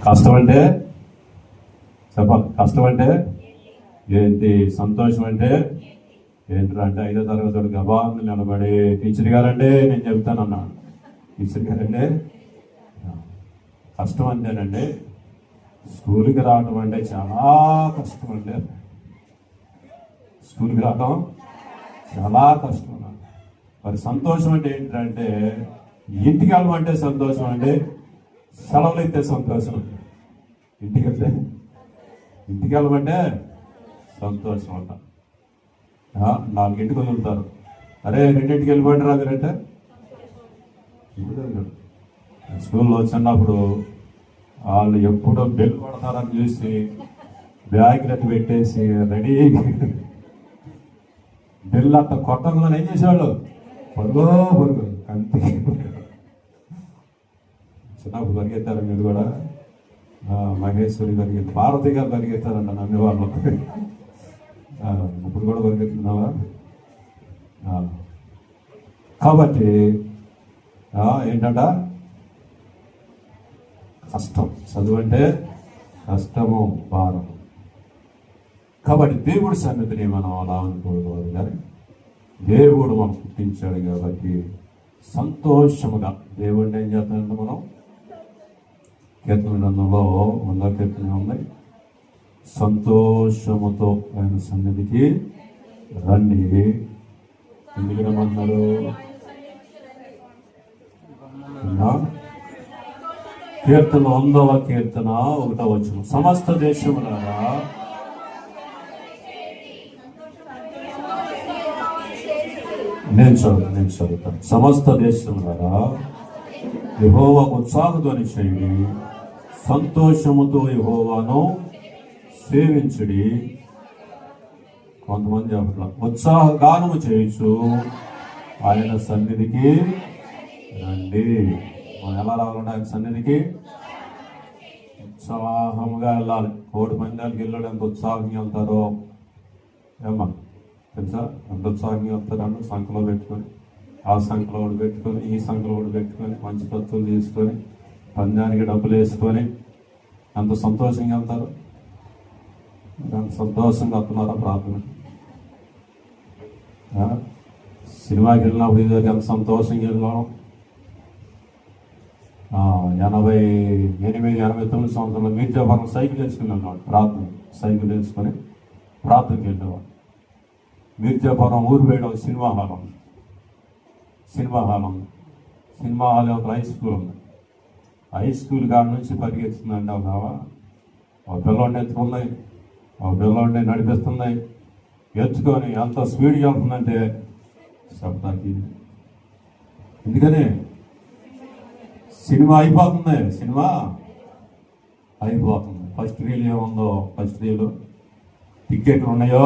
కష్టం అంటే చెప్పాలి. కష్టం అంటే ఏంటి, సంతోషం అంటే ఏంటంటే 5వ తరగతి గబాన్ని నిలబడి టీచర్ గారంటే నేను చెప్తానన్నా. టీచర్ గారంటే కష్టం అంటేనండి స్కూల్కి రావటం అంటే చాలా కష్టం అండి. స్కూల్కి రావటం చాలా కష్టం. మరి సంతోషం అంటే ఏంటంటే ఇంటికి వెళ్ళమంటే సంతోషం అండి, సెలవులు అయితే సంతోషం. ఇంటికి వెళ్ళమంటే సంతోషం అంట. 4ంటికి వదులుతారు, అరే 2ంటికి వెళ్ళిపోండి రా మీరంటే. స్కూల్లో చిన్నప్పుడు వాళ్ళు ఎప్పుడో బెల్ కొడతారని చూసి బ్యాగ్లెట్ పెట్టేసి రెడీ బెల్ అట్ట కొట్టంగానే ఏం చేసేవాళ్ళు, పొరుగు కంటి. చిన్నప్పుడు పరిగెత్తారు మీరు కూడా. మహేశ్వరి పరిగెత్తి, భారతి గారు పరిగెత్తారంట నమ్మి వాళ్ళు. ఇప్పుడు కూడా పరిగెత్తున్నావా? కాబట్టి ఏంటంట కష్టం, చదువు అంటే కష్టము, భారం. కాబట్టి దేవుడి సన్నిధిని మనం అలా అనుకోవాలి. కానీ దేవుడు మనం పుట్టించాడు కాబట్టి సంతోషముగా దేవుడిని ఏం చేస్తామంటే మనం కీర్తన గ్రంథంలో 100వ కీర్తన ఉన్నాయి, సంతోషముతో ఆయన సన్నిధికి రండి. ఎందుకు రమ్మన్నారు? కీర్తన 100వ కీర్తన 1వ వచనం, సమస్త దేశములారా నేను చదువుతాను. సమస్త దేశములారా యెహోవాకు ఉత్సాహధ్వని చేయుడి, సంతోషముతో యెహోవాను సేవించుడి. కొంతమంది అట్లా ఉత్సాహగానము చేయొచ్చు, ఆయన సన్నిధికి రండి. మనం ఎలా రావాలంటే ఆయన సన్నిధికి ఉత్సాహంగా వెళ్ళాలి. 1 పందాలకి వెళ్ళాడు ఎంత ఉత్సాహంగా వెళ్తారో ఏమ్మా తెలుసా? ఎంత ఉత్సాహంగా వెళ్తారని సంఖలో పెట్టుకొని, ఆ సంఖలో ఒకటి పెట్టుకొని, ఈ సంఖలో ఒకటి పెట్టుకొని, మంచి తత్తులు తీసుకొని, పందానికి డబ్బులు వేసుకొని అంత సంతోషంగా వెళ్తారు. అంత సంతోషంగా వస్తున్నారా? ప్రార్థన. సినిమాకి వెళ్ళినప్పుడు ఇదివరకు ఎంత సంతోషంగా వెళ్ళాం. 88-89 సంవత్సరంలో మీర్జాపురం సైకిల్ వేసుకుని వెళ్ళాం. ప్రార్థన సైకిల్ వేసుకొని ప్రార్థనకి వెళ్ళేవాడు. మీర్జాపురం ఊరు వేయడం సినిమా హాల్ ఉంది. సినిమా హాల్ ఒక హై స్కూల్ ఉంది. హై స్కూల్ కాడ నుంచి పరిగెత్తుందండి ఒక పిల్లోడిని ఎత్తుకున్నాయి, ఒక పిల్లోడిని నడిపిస్తున్నాయి. ఎత్తుకొని ఎంత స్పీడ్గా వెళ్తుందంటే శబ్దానికి. ఎందుకని సినిమా అయిపోతుంది. ఫస్ట్ రీల్ ఏముందో, ఫస్ట్ రీలు టికెట్లు ఉన్నాయో